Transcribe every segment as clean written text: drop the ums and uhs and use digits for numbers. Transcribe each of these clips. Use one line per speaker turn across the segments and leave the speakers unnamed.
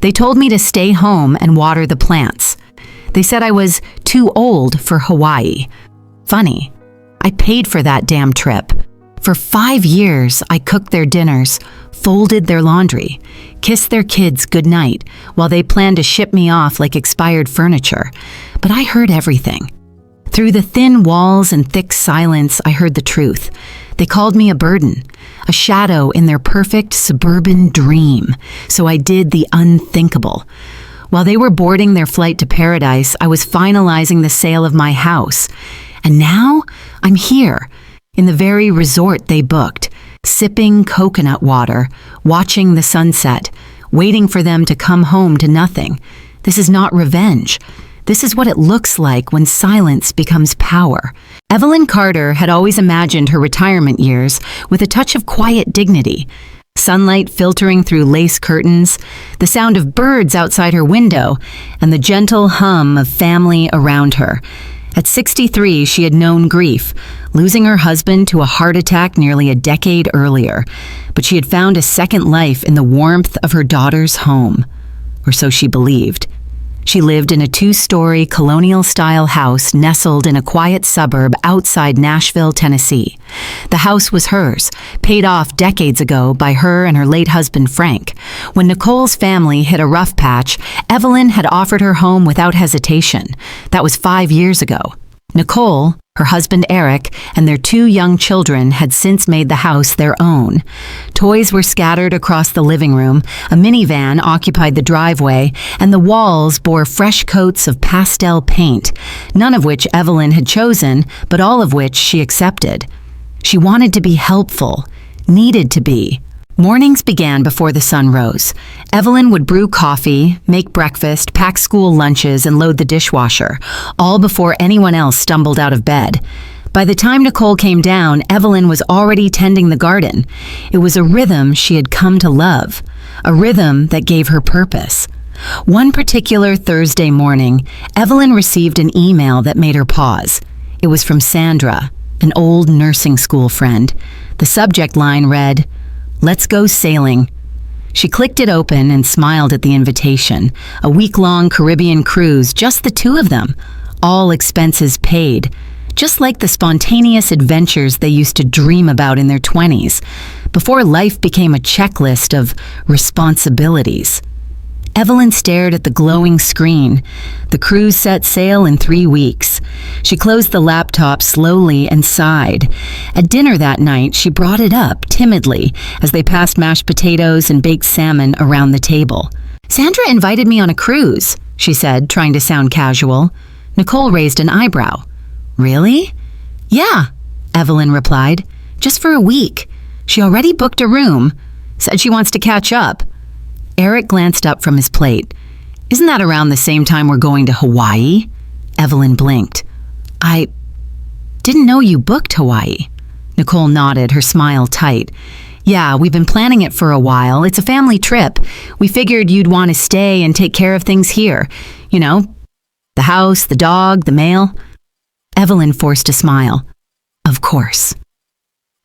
They told me to stay home and water the plants. They said I was too old for Hawaii. Funny, I paid for that damn trip. For 5 years, I cooked their dinners, folded their laundry, kissed their kids goodnight while they planned to ship me off like expired furniture. But I heard everything. Through the thin walls and thick silence, I heard the truth. They called me a burden, a shadow in their perfect suburban dream. So I did the unthinkable. While they were boarding their flight to paradise, I was finalizing the sale of my house. And now I'm here, in the very resort they booked, sipping coconut water, watching the sunset, waiting for them to come home to nothing. This is not revenge. This is what it looks like when silence becomes power. Evelyn Carter had always imagined her retirement years with a touch of quiet dignity. Sunlight filtering through lace curtains, the sound of birds outside her window, and the gentle hum of family around her. At 63, she had known grief, losing her husband to a heart attack nearly a decade earlier. But she had found a second life in the warmth of her daughter's home. Or so she believed. She lived in a 2-story colonial-style house nestled in a quiet suburb outside Nashville, Tennessee. The house was hers, paid off decades ago by her and her late husband, Frank. When Nicole's family hit a rough patch, Evelyn had offered her home without hesitation. That was 5 years ago. Nicole, her husband Eric, and their 2 young children had since made the house their own. Toys were scattered across the living room, a minivan occupied the driveway, and the walls bore fresh coats of pastel paint, none of which Evelyn had chosen, but all of which she accepted. She wanted to be helpful, needed to be. Mornings began before the sun rose. Evelyn would brew coffee, make breakfast, pack school lunches, and load the dishwasher, all before anyone else stumbled out of bed. By the time Nicole came down, Evelyn was already tending the garden. It was a rhythm she had come to love, a rhythm that gave her purpose. One particular Thursday morning, Evelyn received an email that made her pause. It was from Sandra, an old nursing school friend. The subject line read, "Let's go sailing." She clicked it open and smiled at the invitation. A week-long Caribbean cruise, just the 2 of them. All expenses paid. Just like the spontaneous adventures they used to dream about in their 20s, before life became a checklist of responsibilities. Evelyn stared at the glowing screen. The cruise set sail in 3 weeks. She closed the laptop slowly and sighed. At dinner that night, she brought it up timidly as they passed mashed potatoes and baked salmon around the table. "Sandra invited me on a cruise," she said, trying to sound casual. Nicole raised an eyebrow. "Really?" "Yeah," Evelyn replied. "Just for a week. She already booked a room. Said she wants to catch up." Eric glanced up from his plate. "Isn't that around the same time we're going to Hawaii?" Evelyn blinked. "I didn't know you booked Hawaii." Nicole nodded, her smile tight. "Yeah, we've been planning it for a while. It's a family trip. We figured you'd want to stay and take care of things here. You know, the house, the dog, the mail." Evelyn forced a smile. "Of course."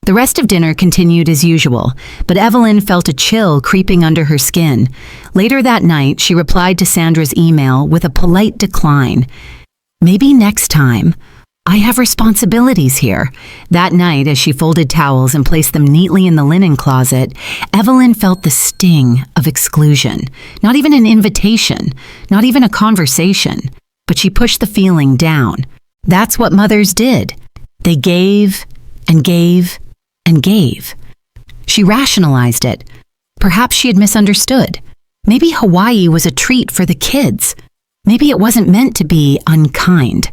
The rest of dinner continued as usual, but Evelyn felt a chill creeping under her skin. Later that night, she replied to Sandra's email with a polite decline. "Maybe next time. I have responsibilities here." That night, as she folded towels and placed them neatly in the linen closet, Evelyn felt the sting of exclusion. Not even an invitation, not even a conversation, but she pushed the feeling down. That's what mothers did. They gave and gave and gave. She rationalized it. Perhaps she had misunderstood. Maybe Hawaii was a treat for the kids. Maybe it wasn't meant to be unkind.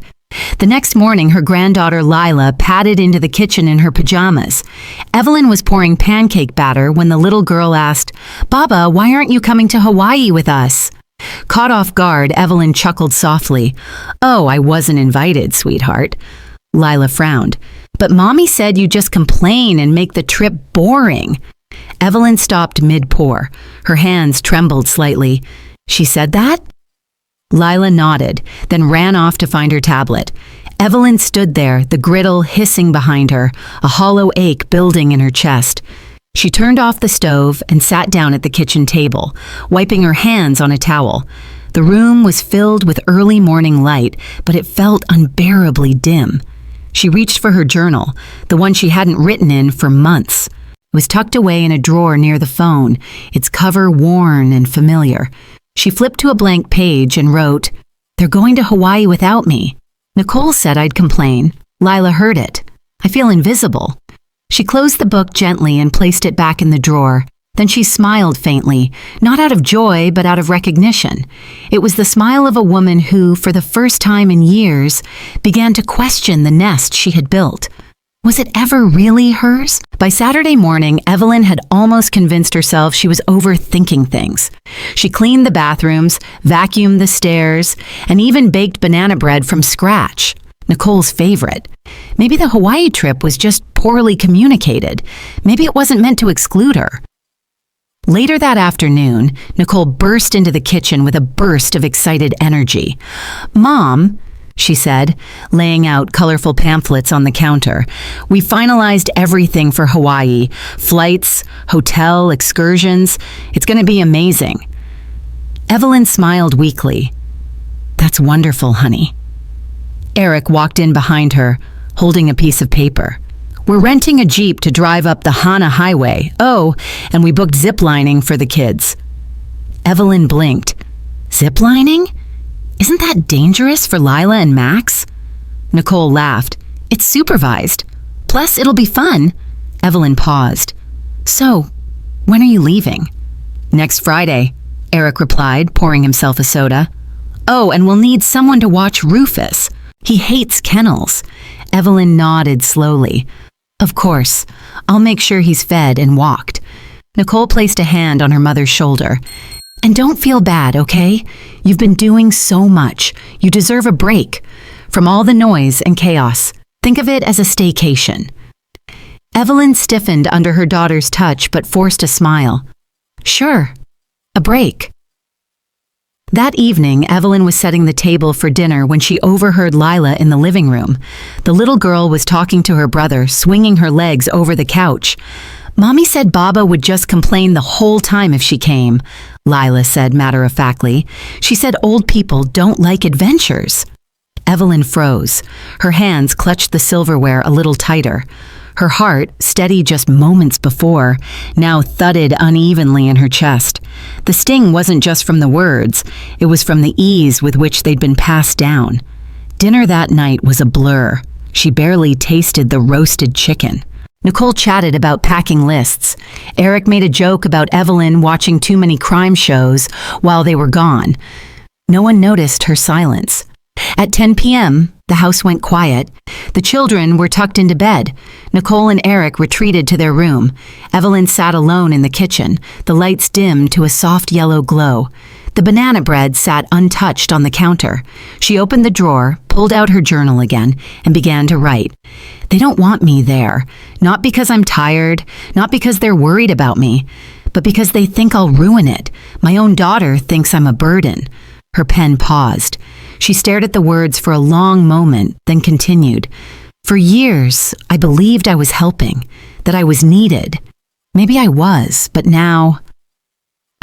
The next morning, her granddaughter Lila padded into the kitchen in her pajamas. Evelyn was pouring pancake batter when the little girl asked, "Baba, why aren't you coming to Hawaii with us?" Caught off guard, Evelyn chuckled softly. "Oh, I wasn't invited, sweetheart." Lila frowned. "But Mommy said you just complain and make the trip boring." Evelyn stopped mid-pour. Her hands trembled slightly. "She said that?" Lila nodded, then ran off to find her tablet. Evelyn stood there, the griddle hissing behind her, a hollow ache building in her chest. She turned off the stove and sat down at the kitchen table, wiping her hands on a towel. The room was filled with early morning light, but it felt unbearably dim. She reached for her journal, the one she hadn't written in for months. It was tucked away in a drawer near the phone, its cover worn and familiar. She flipped to a blank page and wrote, "They're going to Hawaii without me. Nicole said I'd complain. Lila heard it. I feel invisible." She closed the book gently and placed it back in the drawer. Then she smiled faintly, not out of joy, but out of recognition. It was the smile of a woman who, for the first time in years, began to question the nest she had built. Was it ever really hers? By Saturday morning, Evelyn had almost convinced herself she was overthinking things. She cleaned the bathrooms, vacuumed the stairs, and even baked banana bread from scratch, Nicole's favorite. Maybe the Hawaii trip was just poorly communicated. Maybe it wasn't meant to exclude her. Later that afternoon, Nicole burst into the kitchen with a burst of excited energy. "Mom," she said, laying out colorful pamphlets on the counter, "we finalized everything for Hawaii. Flights, hotel, excursions. It's going to be amazing." Evelyn smiled weakly. "That's wonderful, honey." Eric walked in behind her, holding a piece of paper. "We're renting a Jeep to drive up the Hana Highway. Oh, and we booked ziplining for the kids." Evelyn blinked. "Ziplining? Isn't that dangerous for Lila and Max?" Nicole laughed. "It's supervised. Plus, it'll be fun." Evelyn paused. "So, when are you leaving?" "Next Friday," Eric replied, pouring himself a soda. "Oh, and we'll need someone to watch Rufus. He hates kennels." Evelyn nodded slowly. "Of course. I'll make sure he's fed," and walked. Nicole placed a hand on her mother's shoulder. "And don't feel bad, okay? You've been doing so much. You deserve a break from all the noise and chaos. Think of it as a staycation." Evelyn stiffened under her daughter's touch but forced a smile. "Sure, a break." That evening, Evelyn was setting the table for dinner when she overheard Lila in the living room. The little girl was talking to her brother, swinging her legs over the couch. "Mommy said Baba would just complain the whole time if she came," Lila said matter-of-factly. "She said old people don't like adventures." Evelyn froze. Her hands clutched the silverware a little tighter. Her heart, steady just moments before, now thudded unevenly in her chest. The sting wasn't just from the words, it was from the ease with which they'd been passed down. Dinner that night was a blur. She barely tasted the roasted chicken. Nicole chatted about packing lists. Eric made a joke about Evelyn watching too many crime shows while they were gone. No one noticed her silence. At 10 p.m., the house went quiet. The children were tucked into bed. Nicole and Eric retreated to their room. Evelyn sat alone in the kitchen, the lights dimmed to a soft yellow glow. The banana bread sat untouched on the counter. She opened the drawer, pulled out her journal again, and began to write. "They don't want me there. Not because I'm tired, not because they're worried about me, but because they think I'll ruin it. My own daughter thinks I'm a burden." Her pen paused. She stared at the words for a long moment, then continued. "For years, I believed I was helping, that I was needed. Maybe I was, but now,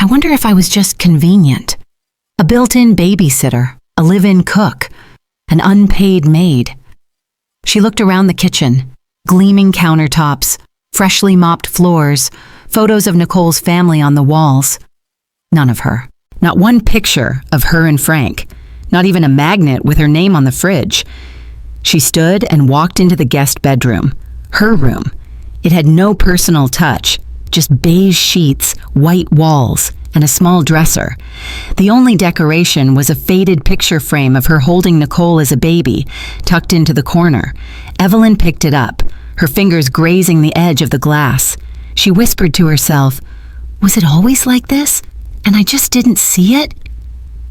I wonder if I was just convenient. A built-in babysitter, a live-in cook, an unpaid maid." She looked around the kitchen. Gleaming countertops, freshly mopped floors, photos of Nicole's family on the walls. None of her. Not one picture of her and Frank. Not even a magnet with her name on the fridge. She stood and walked into the guest bedroom. Her room. It had no personal touch, just beige sheets, white walls, and a small dresser. The only decoration was a faded picture frame of her holding Nicole as a baby, tucked into the corner. Evelyn picked it up, her fingers grazing the edge of the glass. She whispered to herself, "Was it always like this? And I just didn't see it?"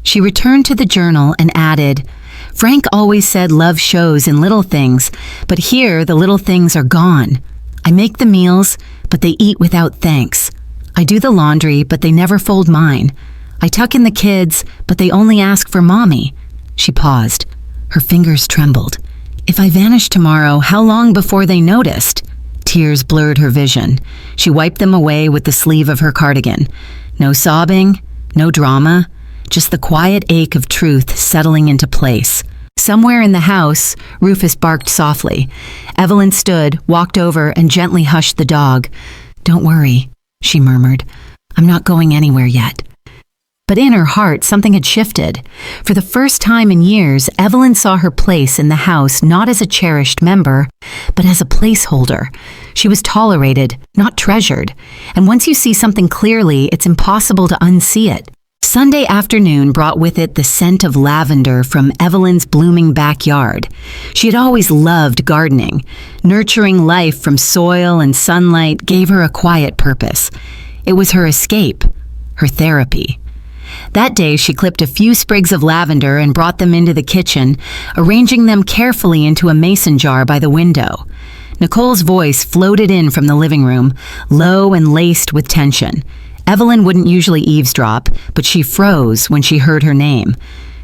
She returned to the journal and added, "Frank always said love shows in little things, but here the little things are gone. I make the meals, but they eat without thanks. I do the laundry, but they never fold mine. I tuck in the kids, but they only ask for mommy." She paused. Her fingers trembled. "If I vanished tomorrow, how long before they noticed?" Tears blurred her vision. She wiped them away with the sleeve of her cardigan. No sobbing, no drama, just the quiet ache of truth settling into place. Somewhere in the house, Rufus barked softly. Evelyn stood, walked over, and gently hushed the dog. "Don't worry," she murmured. "I'm not going anywhere yet." But in her heart, something had shifted. For the first time in years, Evelyn saw her place in the house not as a cherished member, but as a placeholder. She was tolerated, not treasured. And once you see something clearly, it's impossible to unsee it. Sunday afternoon brought with it the scent of lavender from Evelyn's blooming backyard. She had always loved gardening. Nurturing life from soil and sunlight gave her a quiet purpose. It was her escape, her therapy. That day, she clipped a few sprigs of lavender and brought them into the kitchen, arranging them carefully into a mason jar by the window. Nicole's voice floated in from the living room, low and laced with tension. Evelyn wouldn't usually eavesdrop, but she froze when she heard her name.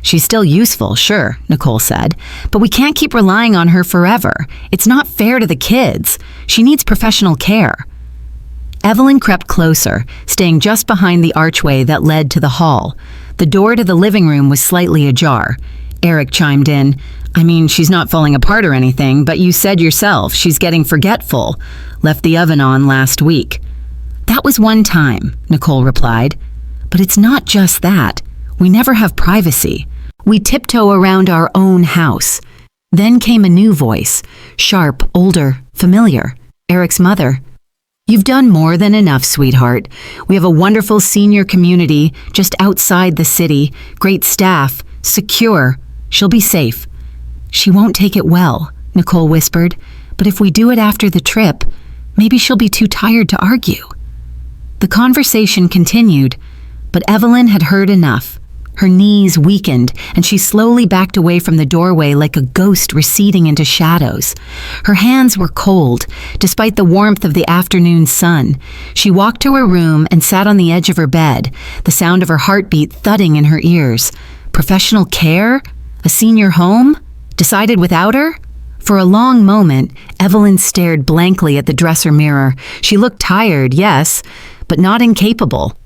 "She's still useful, sure," Nicole said, "but we can't keep relying on her forever. It's not fair to the kids. She needs professional care." Evelyn crept closer, staying just behind the archway that led to the hall. The door to the living room was slightly ajar. Eric chimed in, "I mean, she's not falling apart or anything, but you said yourself she's getting forgetful. Left the oven on last week." "That was one time," Nicole replied. "But it's not just that. We never have privacy. We tiptoe around our own house." Then came a new voice, sharp, older, familiar. Eric's mother. "You've done more than enough, sweetheart. We have a wonderful senior community just outside the city, great staff, secure. She'll be safe." "She won't take it well," Nicole whispered, "but if we do it after the trip, maybe she'll be too tired to argue." The conversation continued, but Evelyn had heard enough. Her knees weakened, and she slowly backed away from the doorway like a ghost receding into shadows. Her hands were cold, despite the warmth of the afternoon sun. She walked to her room and sat on the edge of her bed, the sound of her heartbeat thudding in her ears. Professional care? A senior home? Decided without her? For a long moment, Evelyn stared blankly at the dresser mirror. She looked tired, yes, but not incapable.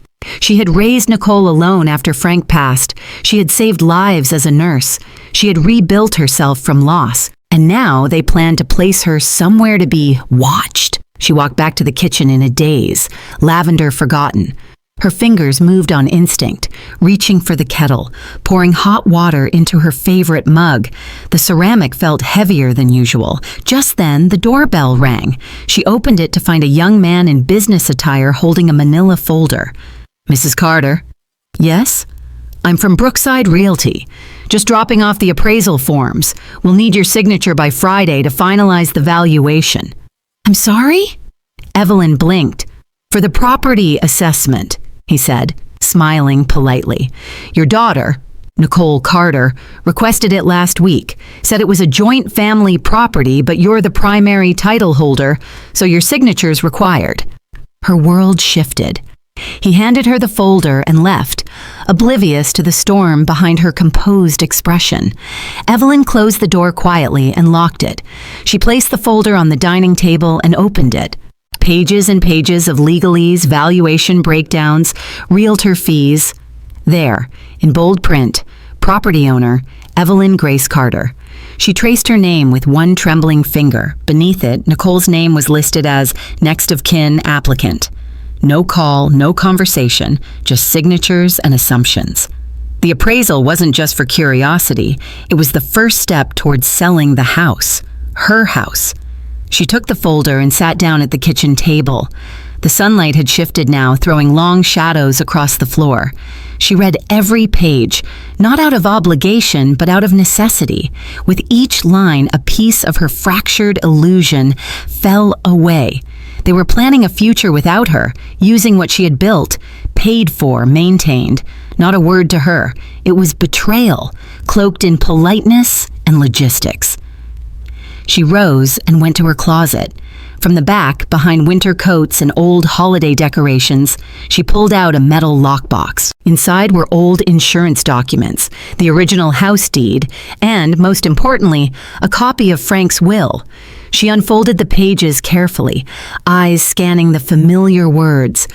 She had raised Nicole alone after Frank passed. She had saved lives as a nurse. She had rebuilt herself from loss. And now they planned to place her somewhere to be watched. She walked back to the kitchen in a daze, lavender forgotten. Her fingers moved on instinct, reaching for the kettle, pouring hot water into her favorite mug. The ceramic felt heavier than usual. Just then, the doorbell rang. She opened it to find a young man in business attire holding a manila folder. "Mrs. Carter?" "Yes?" "I'm from Brookside Realty. Just dropping off the appraisal forms. We'll need your signature by Friday to finalize the valuation." "I'm sorry?" Evelyn blinked. "For the property assessment," he said, smiling politely. "Your daughter, Nicole Carter, requested it last week. Said it was a joint family property, but you're the primary title holder, so your signature's required." Her world shifted. He handed her the folder and left, oblivious to the storm behind her composed expression. Evelyn closed the door quietly and locked it. She placed the folder on the dining table and opened it. Pages and pages of legalese, valuation breakdowns, realtor fees. There, in bold print, property owner, Evelyn Grace Carter. She traced her name with one trembling finger. Beneath it, Nicole's name was listed as next of kin applicant. No call, no conversation, just signatures and assumptions. The appraisal wasn't just for curiosity. It was the first step towards selling the house, her house. She took the folder and sat down at the kitchen table. The sunlight had shifted now, throwing long shadows across the floor. She read every page, not out of obligation, but out of necessity. With each line, a piece of her fractured illusion fell away. They were planning a future without her, using what she had built, paid for, maintained. Not a word to her. It was betrayal, cloaked in politeness and logistics. She rose and went to her closet. From the back, behind winter coats and old holiday decorations, she pulled out a metal lockbox. Inside were old insurance documents, the original house deed, and, most importantly, a copy of Frank's will. She unfolded the pages carefully, eyes scanning the familiar words.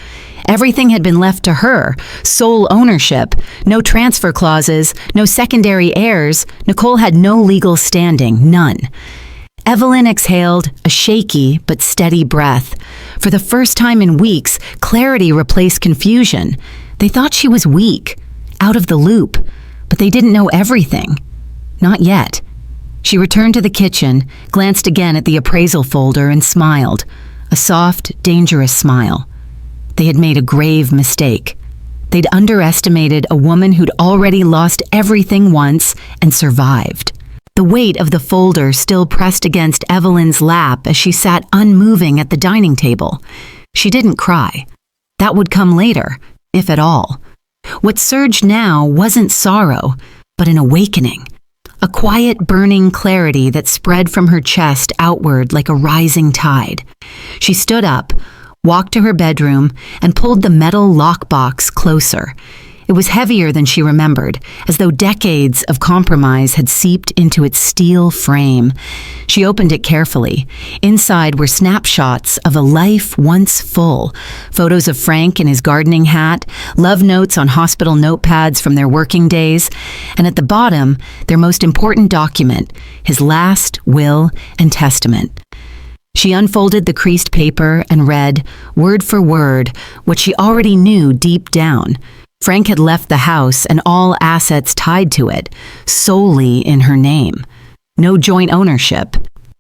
Everything had been left to her, sole ownership, no transfer clauses, no secondary heirs. Nicole had no legal standing, none. Evelyn exhaled a shaky but steady breath. For the first time in weeks, clarity replaced confusion. They thought she was weak, out of the loop, but they didn't know everything. Not yet. She returned to the kitchen, glanced again at the appraisal folder, and smiled. A soft, dangerous smile. They had made a grave mistake. They'd underestimated a woman who'd already lost everything once and survived. The weight of the folder still pressed against Evelyn's lap as she sat unmoving at the dining table. She didn't cry. That would come later, if at all. What surged now wasn't sorrow, but an awakening. A quiet, burning clarity that spread from her chest outward like a rising tide. She stood up, walked to her bedroom, and pulled the metal lockbox closer. It was heavier than she remembered, as though decades of compromise had seeped into its steel frame. She opened it carefully. Inside were snapshots of a life once full, photos of Frank in his gardening hat, love notes on hospital notepads from their working days, and at the bottom, their most important document, his last will and testament. She unfolded the creased paper and read, word for word, what she already knew deep down. Frank had left the house and all assets tied to it, solely in her name. No joint ownership,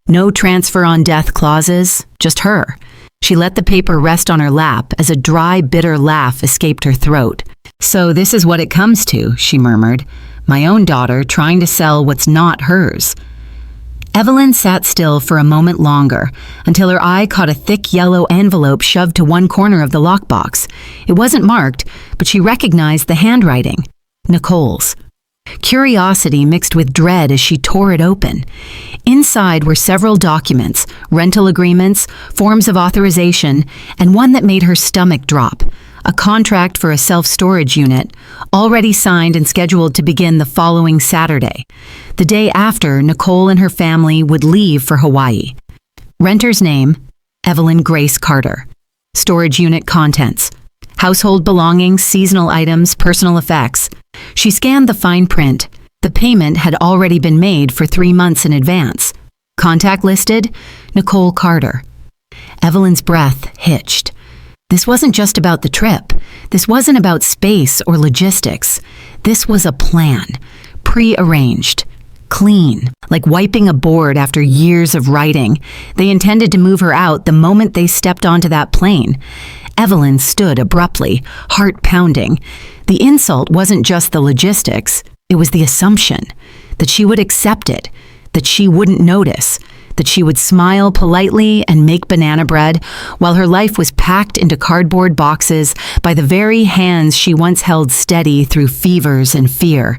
no transfer on death clauses, just her. She let the paper rest on her lap as a dry, bitter laugh escaped her throat. So this is what it comes to, she murmured. My own daughter trying to sell what's not hers. Evelyn sat still for a moment longer, until her eye caught a thick yellow envelope shoved to one corner of the lockbox. It wasn't marked, but she recognized the handwriting. Nicole's. Curiosity mixed with dread as she tore it open. Inside were several documents, rental agreements, forms of authorization, and one that made her stomach drop. A contract for a self-storage unit, already signed and scheduled to begin the following Saturday. The day after, Nicole and her family would leave for Hawaii. Renter's name, Evelyn Grace Carter. Storage unit contents, household belongings, seasonal items, personal effects. She scanned the fine print. The payment had already been made for 3 months in advance. Contact listed, Nicole Carter. Evelyn's breath hitched. This wasn't just about the trip. This wasn't about space or logistics. This was a plan, pre-arranged, clean, like wiping a board after years of writing. They intended to move her out the moment they stepped onto that plane. Evelyn stood abruptly, heart pounding. The insult wasn't just the logistics, it was the assumption that she would accept it, that she wouldn't notice, that she would smile politely and make banana bread while her life was packed into cardboard boxes by the very hands she once held steady through fevers and fear.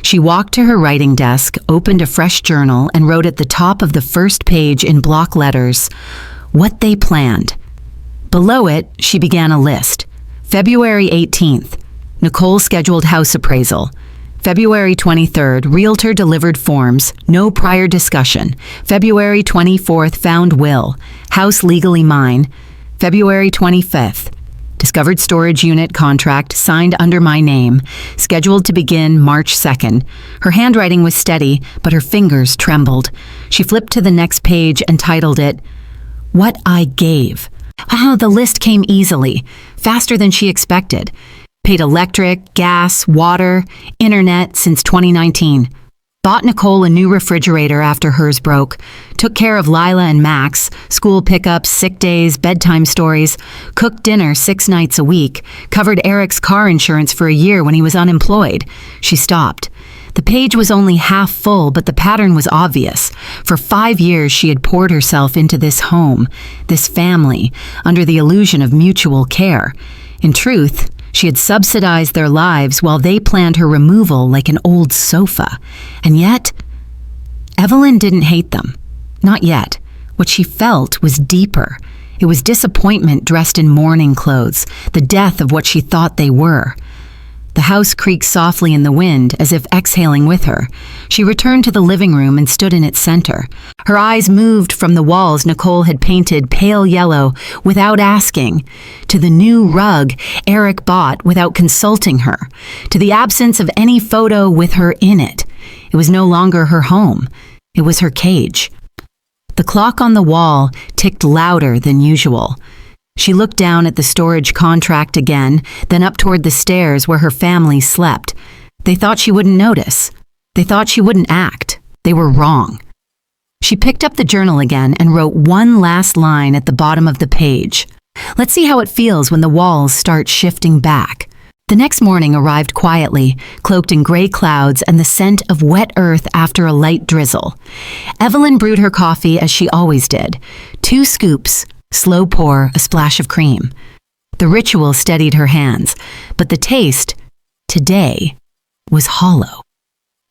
She walked to her writing desk, opened a fresh journal, and wrote at the top of the first page in block letters, what they planned. Below it, she began a list. February 18th, Nicole scheduled house appraisal. February 23rd, realtor delivered forms, no prior discussion. February 24th, found will, house legally mine. February 25th, discovered storage unit contract signed under my name, scheduled to begin March 2nd. Her handwriting was steady, but her fingers trembled. She flipped to the next page and titled it, What I Gave. The list came easily, faster than she expected. Paid electric, gas, water, internet since 2019. Bought Nicole a new refrigerator after hers broke. Took care of Lila and Max, school pickups, sick days, bedtime stories. Cooked dinner 6 nights a week. Covered Eric's car insurance for a year when he was unemployed. She stopped. The page was only half full, but the pattern was obvious. For 5 years, she had poured herself into this home, this family, under the illusion of mutual care. In truth, she had subsidized their lives while they planned her removal like an old sofa. And yet, Evelyn didn't hate them. Not yet. What she felt was deeper. It was disappointment dressed in mourning clothes, the death of what she thought they were. The house creaked softly in the wind, as if exhaling with her. She returned to the living room and stood in its center. Her eyes moved from the walls Nicole had painted pale yellow without asking, to the new rug Eric bought without consulting her, to the absence of any photo with her in it. It was no longer her home. It was her cage. The clock on the wall ticked louder than usual. She looked down at the storage contract again, then up toward the stairs where her family slept. They thought she wouldn't notice. They thought she wouldn't act. They were wrong. She picked up the journal again and wrote one last line at the bottom of the page. Let's see how it feels when the walls start shifting back. The next morning arrived quietly, cloaked in gray clouds and the scent of wet earth after a light drizzle. Evelyn brewed her coffee as she always did. 2 scoops, slow pour, a splash of cream. The ritual steadied her hands, but the taste, today, was hollow.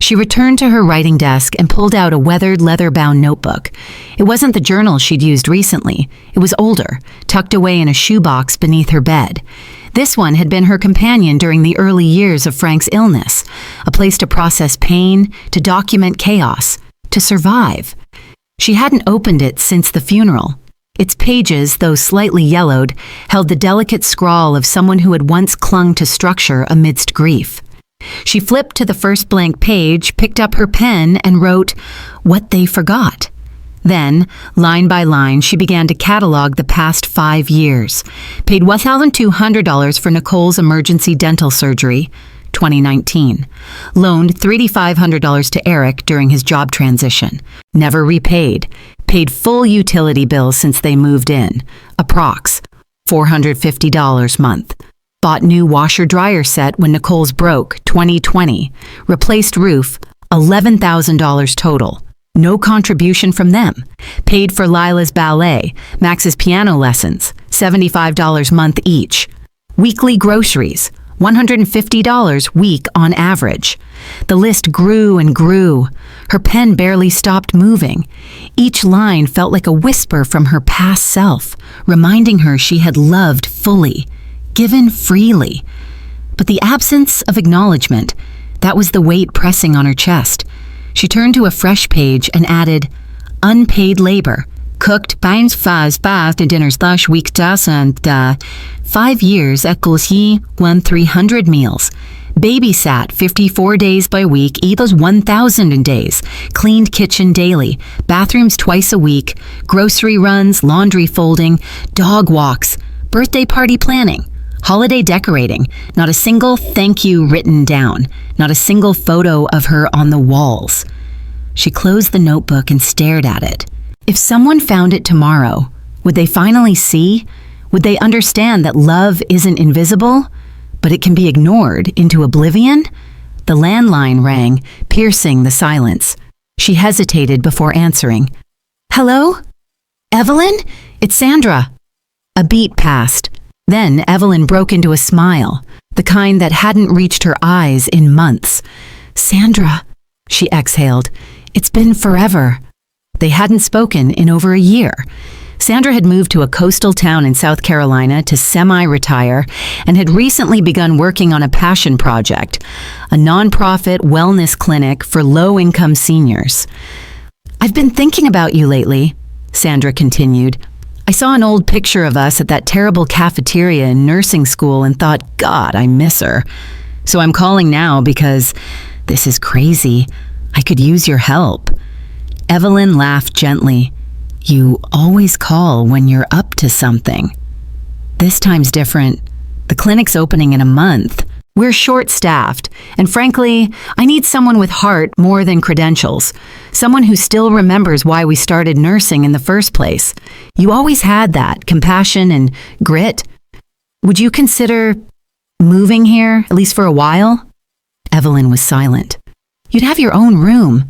She returned to her writing desk and pulled out a weathered leather-bound notebook. It wasn't the journal she'd used recently. It was older, tucked away in a shoebox beneath her bed. This one had been her companion during the early years of Frank's illness, a place to process pain, to document chaos, to survive. She hadn't opened it since the funeral. Its pages, though slightly yellowed, held the delicate scrawl of someone who had once clung to structure amidst grief. She flipped to the first blank page, picked up her pen, and wrote, "What they forgot." Then, line by line, she began to catalog the past 5 years. Paid $1,200 for Nicole's emergency dental surgery, 2019. Loaned $3,500 to Eric during his job transition. Never repaid. Paid full utility bills since they moved in. Approx. $450 month. Bought new washer-dryer set when Nicole's broke, 2020. Replaced roof, $11,000 total. No contribution from them. Paid for Lila's ballet, Max's piano lessons, $75 month each. Weekly groceries, $150 week on average. The list grew and grew. Her pen barely stopped moving. Each line felt like a whisper from her past self, reminding her she had loved fully, given freely. But the absence of acknowledgement, that was the weight pressing on her chest. She turned to a fresh page and added, unpaid labor, cooked, pains, faz, bath, and dinners, slash week, das, and 5 years equals 300 meals. Babysat 54 days by week, equals 1,000 days. Cleaned kitchen daily, bathrooms twice a week, grocery runs, laundry folding, dog walks, birthday party planning. Holiday decorating, not a single thank you written down, not a single photo of her on the walls. She closed the notebook and stared at it. If someone found it tomorrow, would they finally see? Would they understand that love isn't invisible, but it can be ignored into oblivion? The landline rang, piercing the silence. She hesitated before answering. Hello? Evelyn? It's Sandra. A beat passed. Then Evelyn broke into a smile, the kind that hadn't reached her eyes in months. Sandra, she exhaled, it's been forever. They hadn't spoken in over a year. Sandra had moved to a coastal town in South Carolina to semi-retire and had recently begun working on a passion project, a nonprofit wellness clinic for low-income seniors. I've been thinking about you lately, Sandra continued. I saw an old picture of us at that terrible cafeteria in nursing school and thought, God, I miss her. So I'm calling now because this is crazy. I could use your help. Evelyn laughed gently. You always call when you're up to something. This time's different. The clinic's opening in a month. We're short-staffed, and frankly, I need someone with heart more than credentials. Someone who still remembers why we started nursing in the first place. You always had that, compassion and grit. Would you consider moving here, at least for a while? Evelyn was silent. You'd have your own room.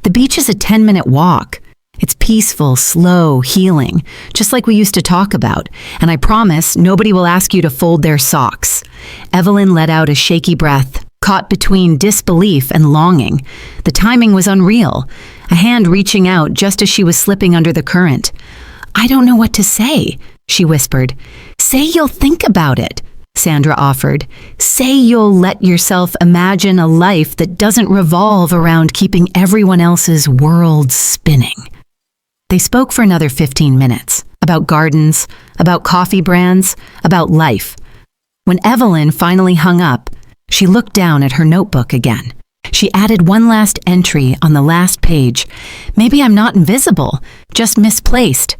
The beach is a 10-minute walk. It's peaceful, slow, healing, just like we used to talk about. And I promise nobody will ask you to fold their socks. Evelyn let out a shaky breath, caught between disbelief and longing. The timing was unreal. a hand reaching out just as she was slipping under the current. "I don't know what to say," she whispered. "Say you'll think about it," Sandra offered. "Say you'll let yourself imagine a life that doesn't revolve around keeping everyone else's world spinning." They spoke for another 15 minutes, about gardens, about coffee brands, about life. When Evelyn finally hung up, she looked down at her notebook again. She added one last entry on the last page. "Maybe I'm not invisible, just misplaced."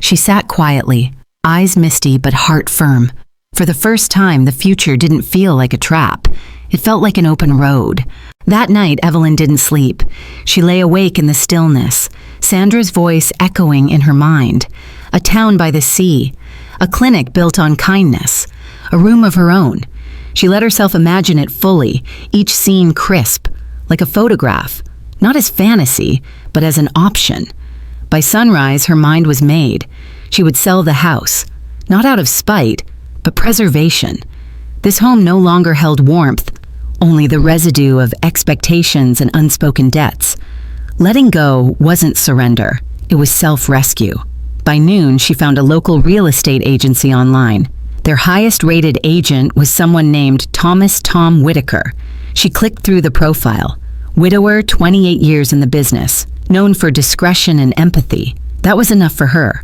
She sat quietly, eyes misty but heart firm. For the first time, the future didn't feel like a trap. It felt like an open road. That night, Evelyn didn't sleep. She lay awake in the stillness, Sandra's voice echoing in her mind. A town by the sea, a clinic built on kindness, a room of her own. She let herself imagine it fully, each scene crisp, like a photograph, not as fantasy, but as an option. By sunrise, her mind was made. She would sell the house, not out of spite, but preservation. This home no longer held warmth, only the residue of expectations and unspoken debts. Letting go wasn't surrender, it was self-rescue. By noon, she found a local real estate agency online. Their highest-rated agent was someone named Thomas Tom Whitaker. She clicked through the profile. Widower, 28 years in the business, known for discretion and empathy. That was enough for her.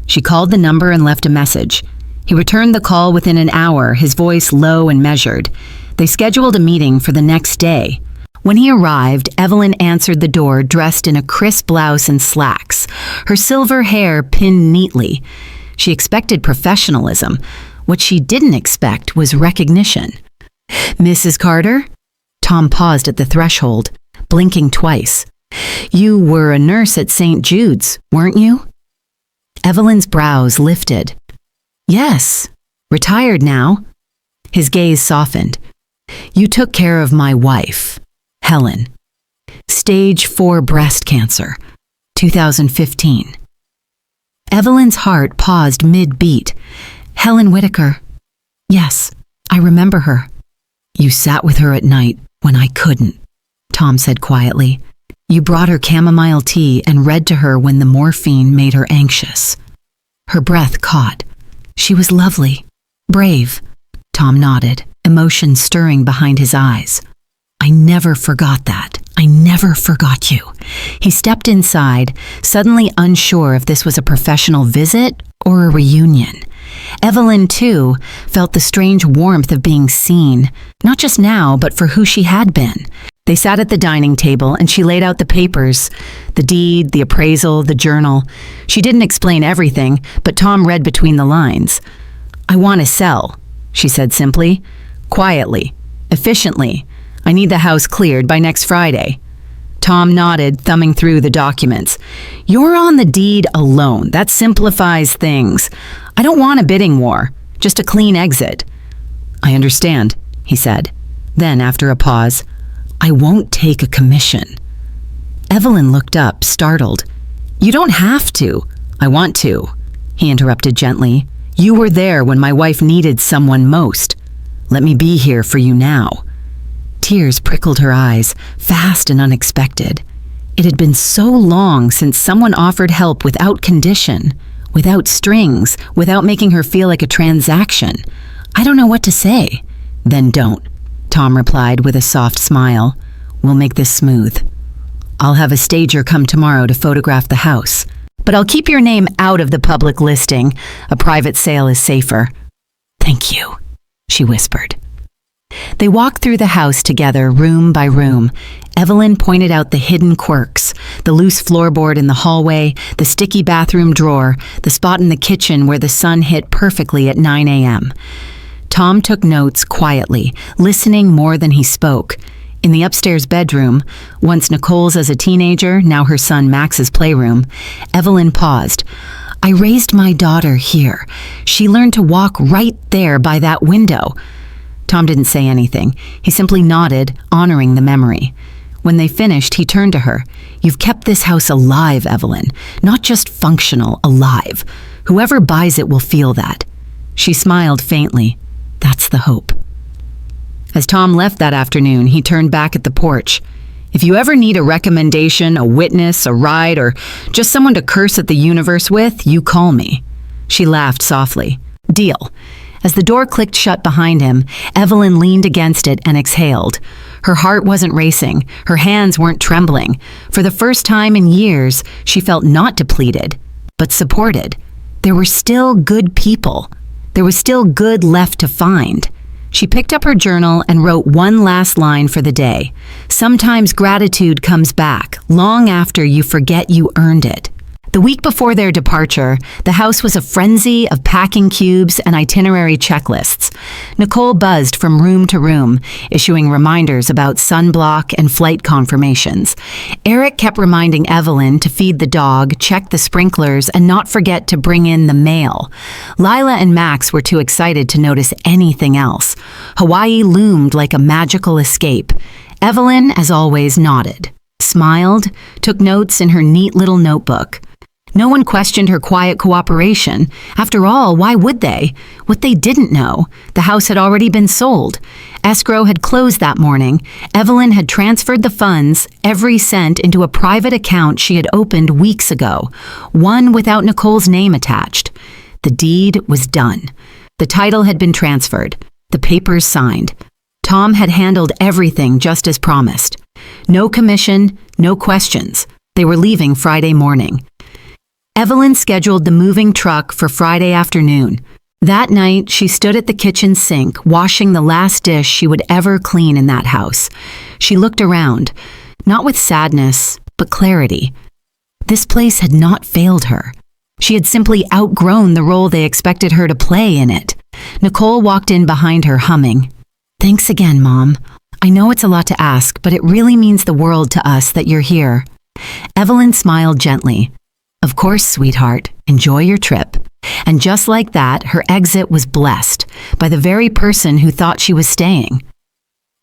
She called the number and left a message. He returned the call within an hour, his voice low and measured. They scheduled a meeting for the next day. When he arrived, Evelyn answered the door dressed in a crisp blouse and slacks, her silver hair pinned neatly. She expected professionalism. What she didn't expect was recognition. "Mrs. Carter?" Tom paused at the threshold, blinking twice. "You were a nurse at St. Jude's, weren't you?" Evelyn's brows lifted. "Yes, retired now." His gaze softened. "You took care of my wife, Helen. Stage 4 breast cancer, 2015. Evelyn's heart paused mid-beat. "Helen Whitaker. Yes, I remember her." "You sat with her at night when I couldn't," Tom said quietly. "You brought her chamomile tea and read to her when the morphine made her anxious." Her breath caught. "She was lovely, brave." Tom nodded, emotion stirring behind his eyes. "I never forgot that. I never forgot you." He stepped inside, suddenly unsure if this was a professional visit or a reunion. Evelyn, too, felt the strange warmth of being seen, not just now, but for who she had been. They sat at the dining table and she laid out the papers, the deed, the appraisal, the journal. She didn't explain everything, but Tom read between the lines. "I want to sell," she said simply, quietly, efficiently. "I need the house cleared by next Friday." Tom nodded, thumbing through the documents. "You're on the deed alone. That simplifies things. I don't want a bidding war, just a clean exit." "I understand," he said. Then, after a pause, "I won't take a commission." Evelyn looked up, startled. "You don't have to." "I want to," he interrupted gently. "You were there when my wife needed someone most. Let me be here for you now." Tears prickled her eyes, fast and unexpected. It had been so long since someone offered help without condition, without strings, without making her feel like a transaction. "I don't know what to say." "Then don't," Tom replied with a soft smile. "We'll make this smooth. I'll have a stager come tomorrow to photograph the house, but I'll keep your name out of the public listing. A private sale is safer." "Thank you," she whispered. They walked through the house together, room by room. Evelyn pointed out the hidden quirks, the loose floorboard in the hallway, the sticky bathroom drawer, the spot in the kitchen where the sun hit perfectly at 9 a.m. Tom took notes quietly, listening more than he spoke. In the upstairs bedroom, once Nicole's as a teenager, now her son Max's playroom, Evelyn paused. "I raised my daughter here. She learned to walk right there by that window." Tom didn't say anything. He simply nodded, honoring the memory. When they finished, he turned to her. "You've kept this house alive, Evelyn. Not just functional, alive. Whoever buys it will feel that." She smiled faintly. "That's the hope." As Tom left that afternoon, he turned back at the porch. If you ever need a recommendation, a witness, a ride, or just someone to curse at the universe with, you call me." She laughed softly. "Deal." As the door clicked shut behind him, Evelyn leaned against it and exhaled. Her heart wasn't racing. Her hands weren't trembling. For the first time in years, she felt not depleted, but supported. There were still good people. There was still good left to find. She picked up her journal and wrote one last line for the day. "Sometimes gratitude comes back, long after you forget you earned it." The week before their departure, the house was a frenzy of packing cubes and itinerary checklists. Nicole buzzed from room to room, issuing reminders about sunblock and flight confirmations. Eric kept reminding Evelyn to feed the dog, check the sprinklers, and not forget to bring in the mail. Lila and Max were too excited to notice anything else. Hawaii loomed like a magical escape. Evelyn, as always, nodded, smiled, took notes in her neat little notebook. No one questioned her quiet cooperation. After all, why would they? What they didn't know, the house had already been sold. Escrow had closed that morning. Evelyn had transferred the funds, every cent, into a private account she had opened weeks ago, one without Nicole's name attached. The deed was done. The title had been transferred. The papers signed. Tom had handled everything just as promised. No commission, no questions. They were leaving Friday morning. Evelyn scheduled the moving truck for Friday afternoon. That night, she stood at the kitchen sink, washing the last dish she would ever clean in that house. She looked around, not with sadness, but clarity. This place had not failed her. She had simply outgrown the role they expected her to play in it. Nicole walked in behind her, humming, "Thanks again, Mom. I know it's a lot to ask, but it really means the world to us that you're here." Evelyn smiled gently. "Of course, sweetheart. Enjoy your trip." And just like that, her exit was blessed by the very person who thought she was staying.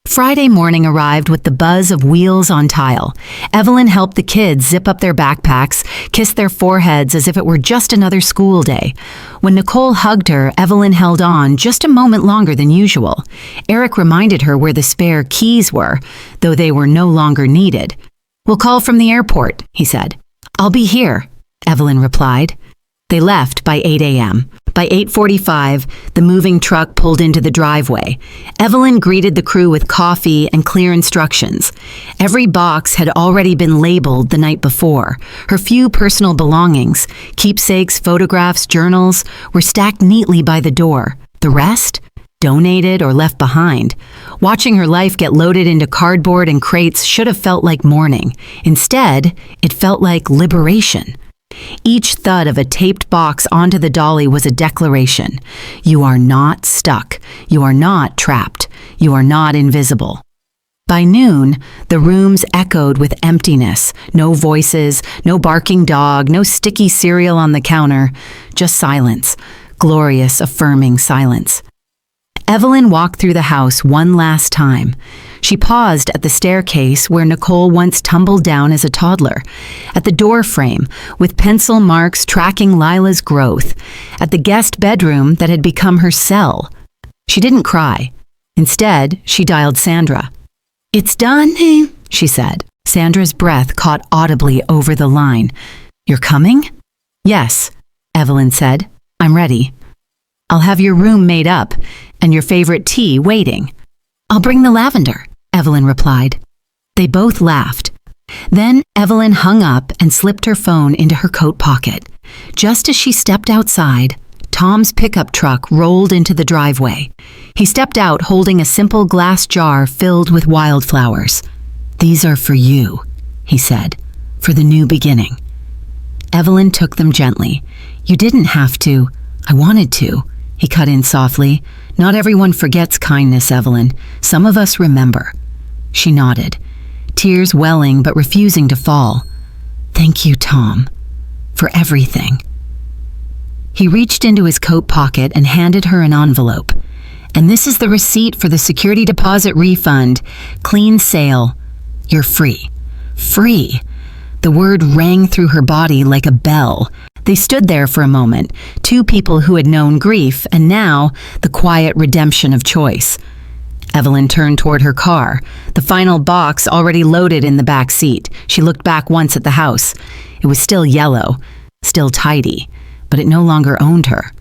Friday morning arrived with the buzz of wheels on tile. Evelyn helped the kids zip up their backpacks, kiss their foreheads as if it were just another school day. When Nicole hugged her, Evelyn held on just a moment longer than usual. Eric reminded her where the spare keys were, though they were no longer needed. "We'll call from the airport," he said. "I'll be here," Evelyn replied. They left by 8 a.m. By 8:45, the moving truck pulled into the driveway. Evelyn greeted the crew with coffee and clear instructions. Every box had already been labeled the night before. Her few personal belongings, keepsakes, photographs, journals, were stacked neatly by the door. The rest? Donated or left behind. Watching her life get loaded into cardboard and crates should have felt like mourning. Instead, it felt like liberation. Each thud of a taped box onto the dolly was a declaration. You are not stuck. You are not trapped. You are not invisible. By noon, the rooms echoed with emptiness. No voices, no barking dog, no sticky cereal on the counter. Just silence. Glorious, affirming silence. Evelyn walked through the house one last time. She paused at the staircase where Nicole once tumbled down as a toddler, at the door frame with pencil marks tracking Lila's growth, at the guest bedroom that had become her cell. She didn't cry. Instead, she dialed Sandra. "It's done," she said. Sandra's breath caught audibly over the line. "You're coming?" "Yes," Evelyn said. "I'm ready. I'll have your room made up and your favorite tea waiting." "I'll bring the lavender," Evelyn replied. They both laughed. Then Evelyn hung up and slipped her phone into her coat pocket. Just as she stepped outside, Tom's pickup truck rolled into the driveway. He stepped out holding a simple glass jar filled with wildflowers. "These are for you," he said, "for the new beginning." Evelyn took them gently. "You didn't have to. I wanted to," he cut in softly. "Not everyone forgets kindness, Evelyn. Some of us remember." She nodded, tears welling but refusing to fall. "Thank you, Tom, for everything." He reached into his coat pocket and handed her an envelope. "And this is the receipt for the security deposit refund. Clean sale. You're free." Free. The word rang through her body like a bell. They stood there for a moment, two people who had known grief and now the quiet redemption of choice. Evelyn turned toward her car, the final box already loaded in the back seat. She looked back once at the house. It was still yellow, still tidy, but it no longer owned her.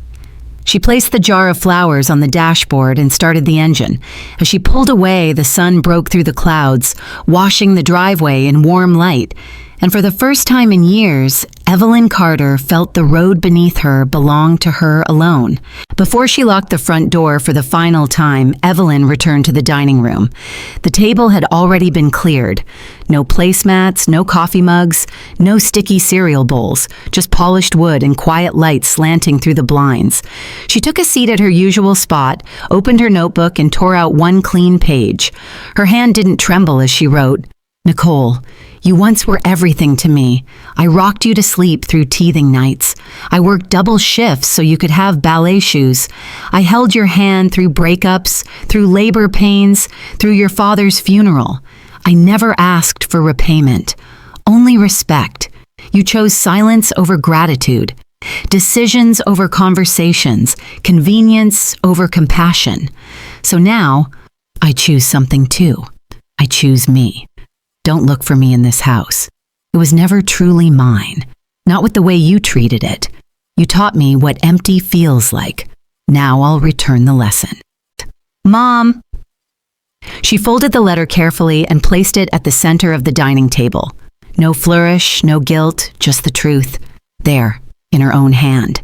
She placed the jar of flowers on the dashboard and started the engine. As she pulled away, the sun broke through the clouds, washing the driveway in warm light. And for the first time in years, Evelyn Carter felt the road beneath her belonged to her alone. Before she locked the front door for the final time, Evelyn returned to the dining room. The table had already been cleared. No placemats, no coffee mugs, no sticky cereal bowls, just polished wood and quiet light slanting through the blinds. She took a seat at her usual spot, opened her notebook, and tore out one clean page. Her hand didn't tremble as she wrote, "Nicole, you once were everything to me. I rocked you to sleep through teething nights. I worked double shifts so you could have ballet shoes. I held your hand through breakups, through labor pains, through your father's funeral. I never asked for repayment, only respect. You chose silence over gratitude, decisions over conversations, convenience over compassion. So now, I choose something too. I choose me. Don't look for me in this house. It was never truly mine, not with the way you treated it. You taught me what empty feels like. Now I'll return the lesson." Mom! She folded the letter carefully and placed it at the center of the dining table. No flourish, no guilt, just the truth. There, in her own hand.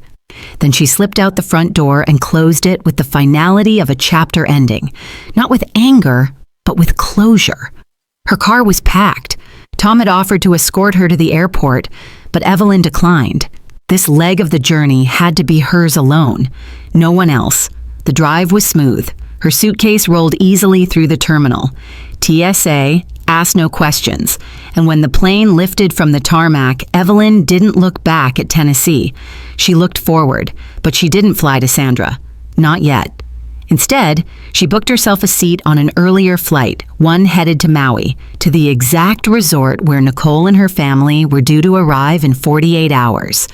Then she slipped out the front door and closed it with the finality of a chapter ending, not with anger, but with closure. Her car was packed. Tom had offered to escort her to the airport, but Evelyn declined. This leg of the journey had to be hers alone, no one else. The drive was smooth. Her suitcase rolled easily through the terminal. TSA asked no questions, and when the plane lifted from the tarmac, Evelyn didn't look back at Tennessee. She looked forward, but she didn't fly to Sandra. Not yet. Instead, she booked herself a seat on an earlier flight, one headed to Maui, to the exact resort where Nicole and her family were due to arrive in 48 hours.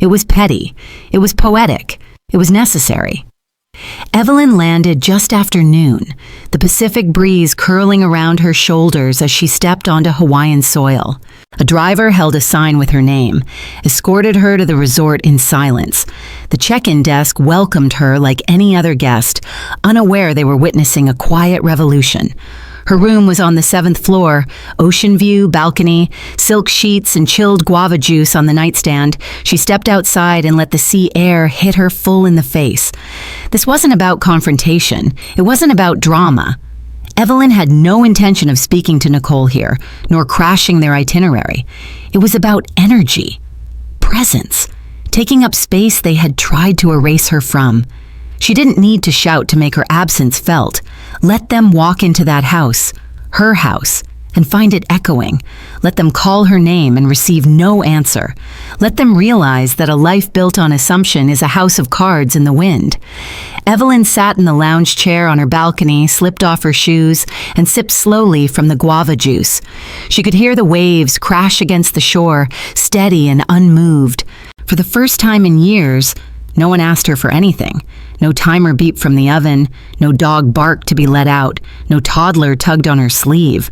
It was petty. It was poetic. It was necessary. Evelyn landed just after noon, the Pacific breeze curling around her shoulders as she stepped onto Hawaiian soil. A driver held a sign with her name, escorted her to the resort in silence. The check-in desk welcomed her like any other guest, unaware they were witnessing a quiet revolution. Her room was on the 7th floor, ocean view, balcony, silk sheets, and chilled guava juice on the nightstand. She stepped outside and let the sea air hit her full in the face. This wasn't about confrontation. It wasn't about drama. Evelyn had no intention of speaking to Nicole here, nor crashing their itinerary. It was about energy, presence, taking up space they had tried to erase her from. She didn't need to shout to make her absence felt. Let them walk into that house, her house, and find it echoing. Let them call her name and receive no answer. Let them realize that a life built on assumption is a house of cards in the wind. Evelyn sat in the lounge chair on her balcony, slipped off her shoes, and sipped slowly from the guava juice. She could hear the waves crash against the shore, steady and unmoved. For the first time in years, no one asked her for anything. No timer beeped from the oven, no dog barked to be let out, no toddler tugged on her sleeve.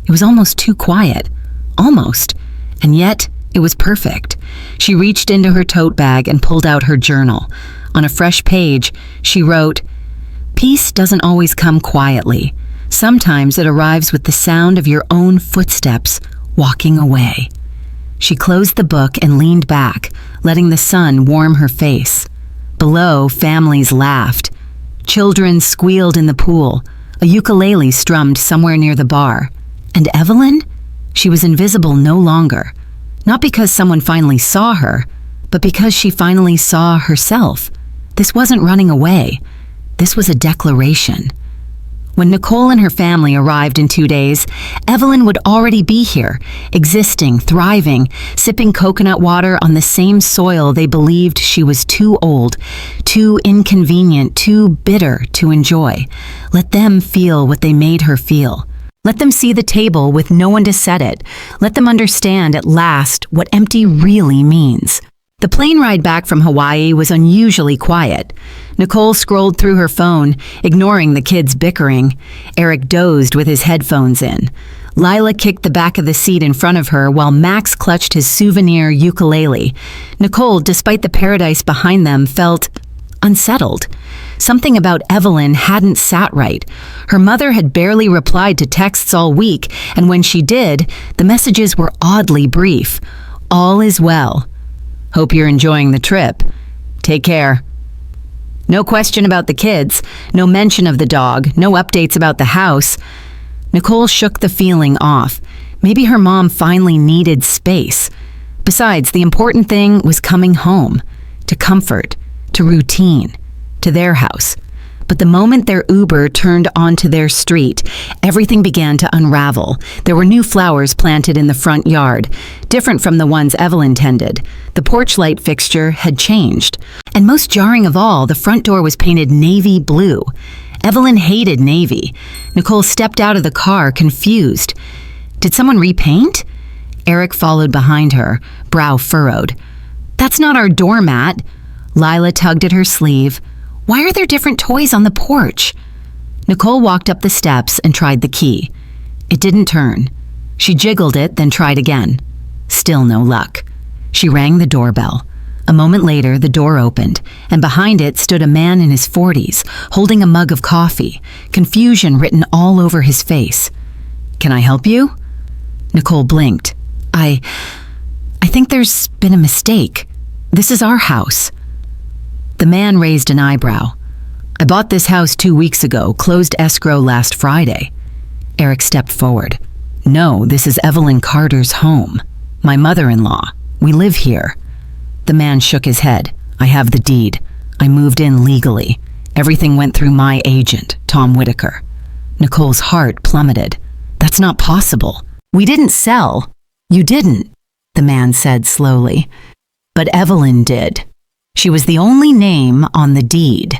It was almost too quiet. Almost. And yet, it was perfect. She reached into her tote bag and pulled out her journal. On a fresh page, she wrote, "Peace doesn't always come quietly. Sometimes it arrives with the sound of your own footsteps walking away." She closed the book and leaned back, letting the sun warm her face. Below, families laughed. Children squealed in the pool. A ukulele strummed somewhere near the bar. And Evelyn? She was invisible no longer. Not because someone finally saw her, but because she finally saw herself. This wasn't running away. This was a declaration. When Nicole and her family arrived in 2 days, Evelyn would already be here, existing, thriving, sipping coconut water on the same soil they believed she was too old, too inconvenient, too bitter to enjoy. Let them feel what they made her feel. Let them see the table with no one to set it. Let them understand at last what empty really means. The plane ride back from Hawaii was unusually quiet. Nicole scrolled through her phone, ignoring the kids bickering. Eric dozed with his headphones in. Lila kicked the back of the seat in front of her while Max clutched his souvenir ukulele. Nicole, despite the paradise behind them, felt unsettled. Something about Evelyn hadn't sat right. Her mother had barely replied to texts all week, and when she did, the messages were oddly brief. All is well. Hope you're enjoying the trip. Take care. No question about the kids, no mention of the dog, no updates about the house. Nicole shook the feeling off. Maybe her mom finally needed space. Besides, the important thing was coming home, to comfort, to routine, to their house. But the moment their Uber turned onto their street, everything began to unravel. There were new flowers planted in the front yard, different from the ones Evelyn tended. The porch light fixture had changed. And most jarring of all, the front door was painted navy blue. Evelyn hated navy. Nicole stepped out of the car, confused. Did someone repaint? Eric followed behind her, brow furrowed. That's not our doormat. Lila tugged at her sleeve. Why are there different toys on the porch? Nicole walked up the steps and tried the key. It didn't turn. She jiggled it, then tried again. Still no luck. She rang the doorbell. A moment later, the door opened, and behind it stood a man in his 40s, holding a mug of coffee, confusion written all over his face. Can I help you? Nicole blinked. I think there's been a mistake. This is our house. The man raised an eyebrow. I bought this house 2 weeks ago, closed escrow last Friday. Eric stepped forward. No, this is Evelyn Carter's home. My mother-in-law. We live here. The man shook his head. I have the deed. I moved in legally. Everything went through my agent, Tom Whitaker. Nicole's heart plummeted. That's not possible. We didn't sell. You didn't, the man said slowly. But Evelyn did. She was the only name on the deed.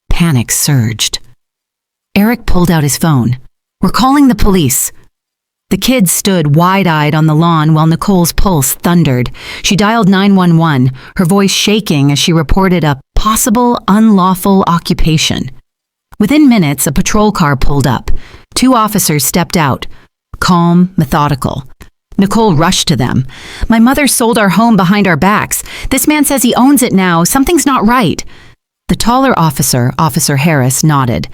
Panic surged. Eric pulled out his phone. We're calling the police. The kids stood wide-eyed on the lawn while Nicole's pulse thundered. She dialed 911, her voice shaking as she reported a possible unlawful occupation. Within minutes, a patrol car pulled up. 2 officers stepped out, calm, methodical. Nicole rushed to them. My mother sold our home behind our backs. This man says he owns it now. Something's not right. The taller officer, Officer Harris, nodded.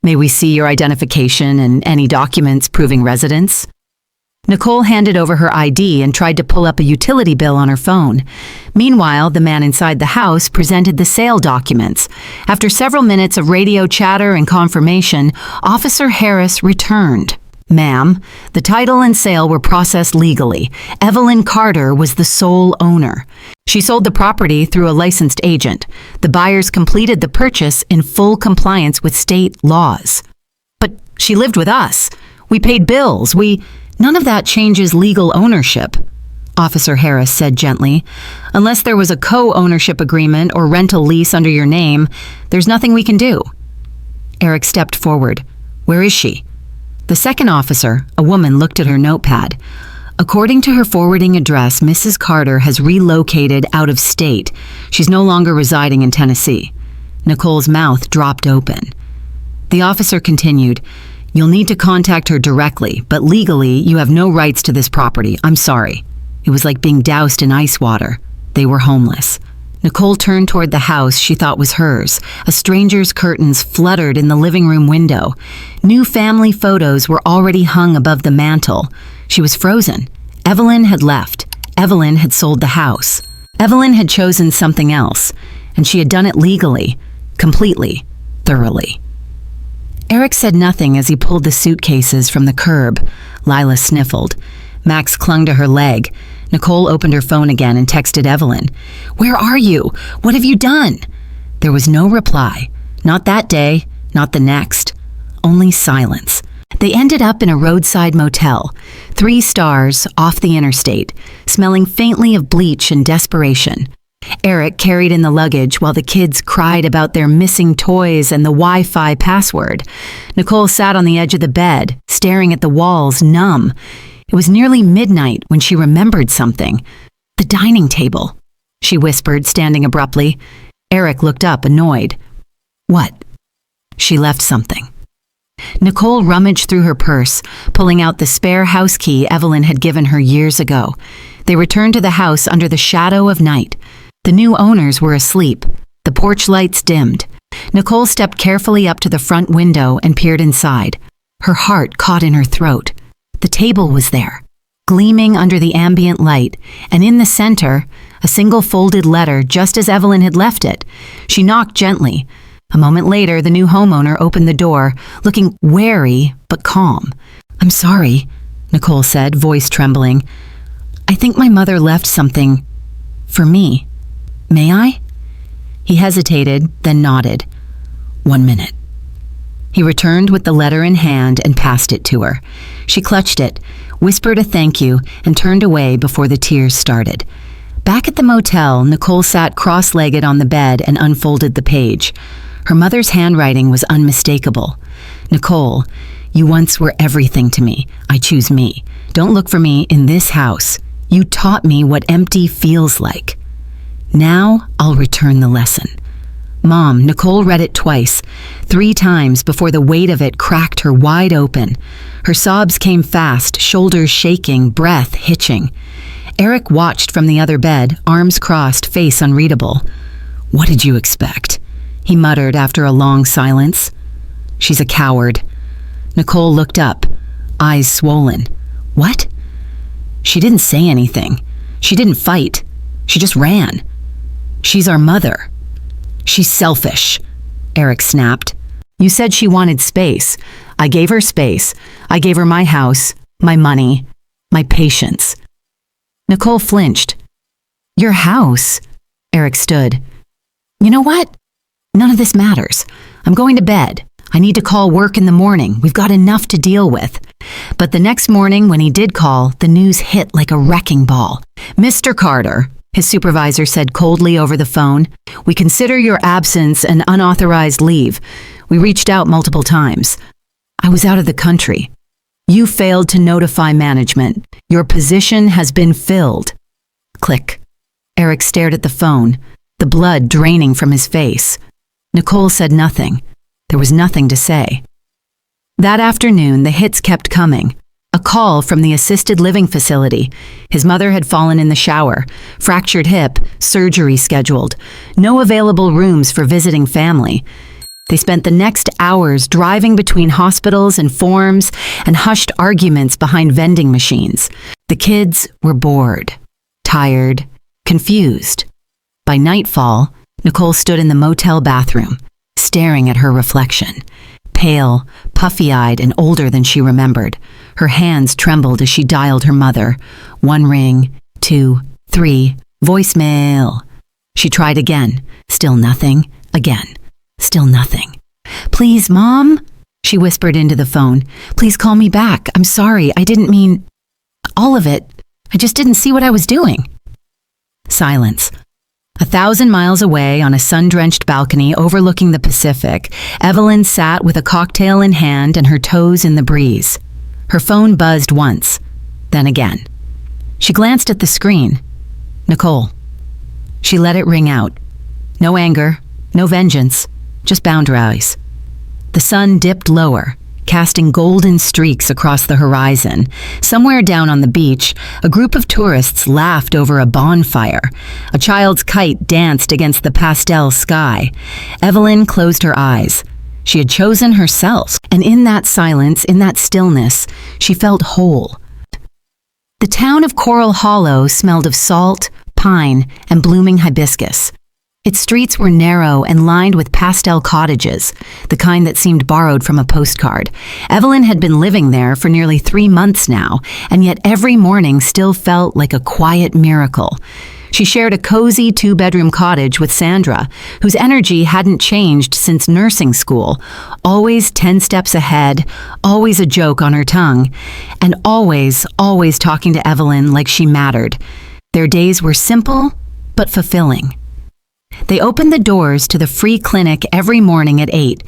May we see your identification and any documents proving residence? Nicole handed over her ID and tried to pull up a utility bill on her phone. Meanwhile, the man inside the house presented the sale documents. After several minutes of radio chatter and confirmation, Officer Harris returned. Ma'am, the title and sale were processed legally. Evelyn Carter was the sole owner. She sold the property through a licensed agent. The buyers completed the purchase in full compliance with state laws. But she lived with us. We paid bills. None of that changes legal ownership, Officer Harris said gently. Unless there was a co-ownership agreement or rental lease under your name, there's nothing we can do. Eric stepped forward. Where is she? The second officer, a woman, looked at her notepad. According to her forwarding address, Mrs. Carter has relocated out of state. She's no longer residing in Tennessee. Nicole's mouth dropped open. The officer continued, You'll need to contact her directly, but legally, you have no rights to this property. I'm sorry. It was like being doused in ice water. They were homeless. Nicole turned toward the house she thought was hers. A stranger's curtains fluttered in the living room window. New family photos were already hung above the mantel. She was frozen. Evelyn had left. Evelyn had sold the house. Evelyn had chosen something else, and she had done it legally, completely, thoroughly. Eric said nothing as he pulled the suitcases from the curb. Lila sniffled. Max clung to her leg. Nicole opened her phone again and texted Evelyn. Where are you? What have you done? There was no reply. Not that day, not the next. Only silence. They ended up in a roadside motel, 3 stars off the interstate, smelling faintly of bleach and desperation. Eric carried in the luggage while the kids cried about their missing toys and the Wi-Fi password. Nicole sat on the edge of the bed, staring at the walls, numb. It was nearly midnight when she remembered something. The dining table. she whispered, standing abruptly. Eric looked up, annoyed. What? She left something. Nicole rummaged through her purse, pulling out the spare house key Evelyn had given her years ago. They returned to the house under the shadow of night. The new owners were asleep. The porch lights dimmed. Nicole stepped carefully up to the front window and peered inside. Her heart caught in her throat. The table was there, gleaming under the ambient light, and in the center, a single folded letter just as Evelyn had left it. She knocked gently. A moment later, the new homeowner opened the door, looking wary but calm. "I'm sorry," Nicole said, voice trembling. "I think my mother left something for me. May I?" He hesitated, then nodded. "1 minute." He returned with the letter in hand and passed it to her. She clutched it, whispered a thank you, and turned away before the tears started. Back at the motel, Nicole sat cross-legged on the bed and unfolded the page. Her mother's handwriting was unmistakable. "Nicole, you once were everything to me. I choose me. Don't look for me in this house. You taught me what empty feels like. Now I'll return the lesson." Mom, Nicole read it twice, 3 times before the weight of it cracked her wide open. Her sobs came fast, shoulders shaking, breath hitching. Eric watched from the other bed, arms crossed, face unreadable. "What did you expect?" he muttered after a long silence. "She's a coward." Nicole looked up, eyes swollen. "What?" "She didn't say anything. She didn't fight. She just ran. She's our mother." "She's selfish," Eric snapped. "You said she wanted space. I gave her space. I gave her my house, my money, my patience." Nicole flinched. "Your house?" Eric stood. "You know what? None of this matters. I'm going to bed. I need to call work in the morning. We've got enough to deal with." But the next morning, when he did call, the news hit like a wrecking ball. "Mr. Carter," his supervisor said coldly over the phone, "we consider your absence an unauthorized leave. We reached out multiple times. I was out of the country. You failed to notify management. Your position has been filled." Click. Eric stared at the phone, the blood draining from his face. Nicole said nothing. There was nothing to say. That afternoon, the hits kept coming. A call from the assisted living facility. His mother had fallen in the shower, fractured hip, surgery scheduled. No available rooms for visiting family. They spent the next hours driving between hospitals and forms and hushed arguments behind vending machines. The kids were bored, tired, confused. By nightfall, Nicole stood in the motel bathroom, staring at her reflection. Pale, puffy-eyed, and older than she remembered. Her hands trembled as she dialed her mother. 1 ring, 2, 3, voicemail. She tried again. Still nothing. Again. Still nothing. "Please, Mom," she whispered into the phone. "Please call me back. I'm sorry. I didn't mean all of it. I just didn't see what I was doing." Silence. 1,000 miles away on a sun-drenched balcony overlooking the Pacific, Evelyn sat with a cocktail in hand and her toes in the breeze. Her phone buzzed once, then again. She glanced at the screen. Nicole. She let it ring out. No anger, no vengeance, just boundaries. The sun dipped lower, casting golden streaks across the horizon. Somewhere down on the beach, a group of tourists laughed over a bonfire. A child's kite danced against the pastel sky. Evelyn closed her eyes. She had chosen herself, and in that silence, in that stillness, she felt whole. The town of Coral Hollow smelled of salt, pine, and blooming hibiscus. Its streets were narrow and lined with pastel cottages, the kind that seemed borrowed from a postcard. Evelyn had been living there for nearly 3 months now, and yet every morning still felt like a quiet miracle. She shared a cozy 2-bedroom cottage with Sandra, whose energy hadn't changed since nursing school, always 10 steps ahead, always a joke on her tongue, and always talking to Evelyn like she mattered. Their days were simple, but fulfilling. They opened the doors to the free clinic every morning at 8,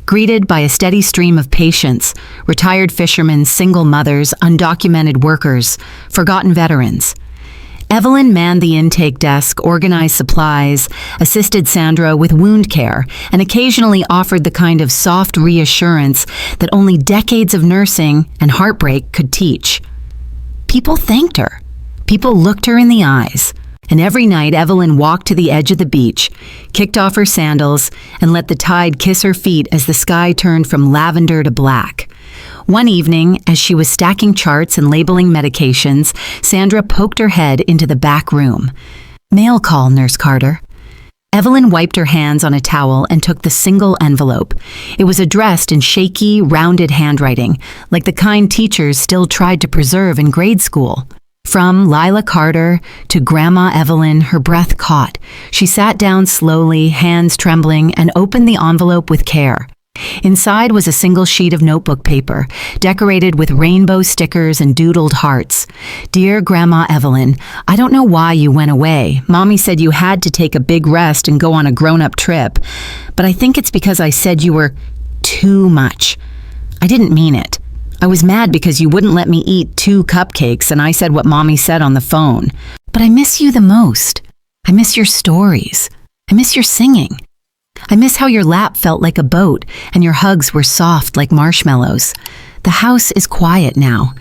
greeted by a steady stream of patients, retired fishermen, single mothers, undocumented workers, forgotten veterans. Evelyn manned the intake desk, organized supplies, assisted Sandra with wound care, and occasionally offered the kind of soft reassurance that only decades of nursing and heartbreak could teach. People thanked her. People looked her in the eyes. And every night, Evelyn walked to the edge of the beach, kicked off her sandals, and let the tide kiss her feet as the sky turned from lavender to black. One evening, as she was stacking charts and labeling medications, Sandra poked her head into the back room. "Mail call, Nurse Carter." Evelyn wiped her hands on a towel and took the single envelope. It was addressed in shaky, rounded handwriting, like the kind teachers still tried to preserve in grade school. From Lila Carter to Grandma Evelyn, her breath caught. She sat down slowly, hands trembling, and opened the envelope with care. Inside was a single sheet of notebook paper, decorated with rainbow stickers and doodled hearts. "Dear Grandma Evelyn, I don't know why you went away. Mommy said you had to take a big rest and go on a grown-up trip. But I think it's because I said you were too much. I didn't mean it. I was mad because you wouldn't let me eat 2 cupcakes and I said what Mommy said on the phone. But I miss you the most. I miss your stories. I miss your singing. I miss how your lap felt like a boat and your hugs were soft like marshmallows. The house is quiet now.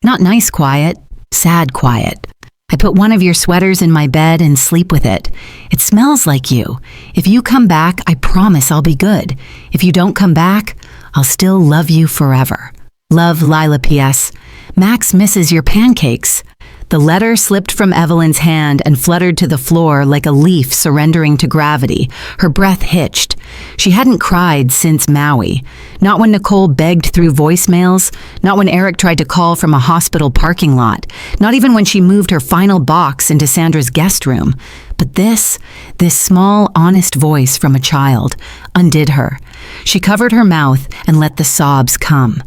Not nice quiet, sad quiet. I put one of your sweaters in my bed and sleep with it. It smells like you. If you come back, I promise I'll be good. If you don't come back, I'll still love you forever. Love, Lila P.S. Max misses your pancakes." The letter slipped from Evelyn's hand and fluttered to the floor like a leaf surrendering to gravity. Her breath hitched. She hadn't cried since Maui. Not when Nicole begged through voicemails. Not when Eric tried to call from a hospital parking lot. Not even when she moved her final box into Sandra's guest room. But this small, honest voice from a child, undid her. She covered her mouth and let the sobs come.